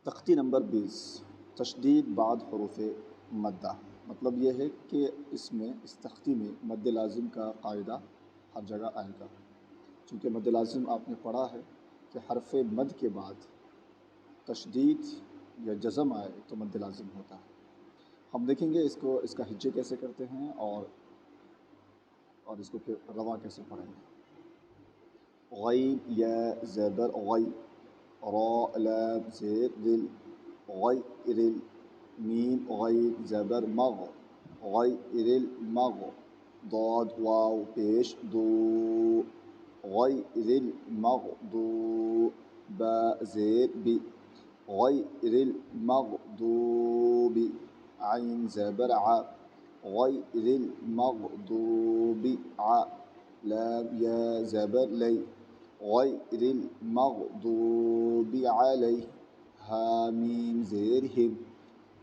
تختی نمبر 20 تشدید بعد حروف مدہ، مطلب یہ ہے کہ اس تختی میں مد لازم کا قاعدہ ہر جگہ آئے گا، چونکہ مد لازم آپ نے پڑھا ہے کہ حرف مد کے بعد تشدید یا جزم آئے تو مد لازم ہوتا ہے۔ ہم دیکھیں گے اس کا ہجے کیسے کرتے ہیں اور اس کو پھر رواں کیسے پڑھیں گے۔ غین یا زبر غی، را لام زیر دل، غیر میم غین زبر مغ، غیر المغ، ضاد واو پیش دو، غیر المغضوب، با زیر بی، غیر المغضوب، عین زبر ع، غیر المغضوب ع، لام یا زبر لی، غیر المغضوب علیہ، حامیم زیر ہم،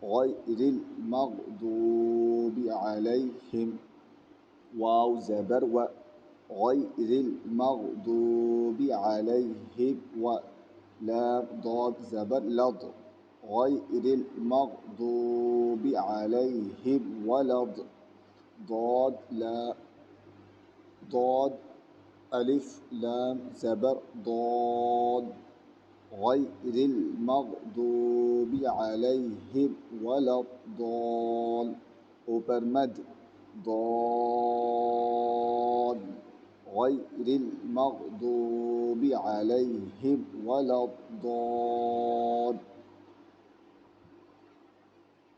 غیر المغضوب علیہم، واو زبر و، غیر المغضوب علیہم و، لام ضاد زبر لض، غیر المغضوب علیہم ولض، ضاد الف لام زبر ضاد، غیر المغضوب علیہم ولا الضال، اوپر مد ضاد، غیر المغضوب علیہم ولا الضال۔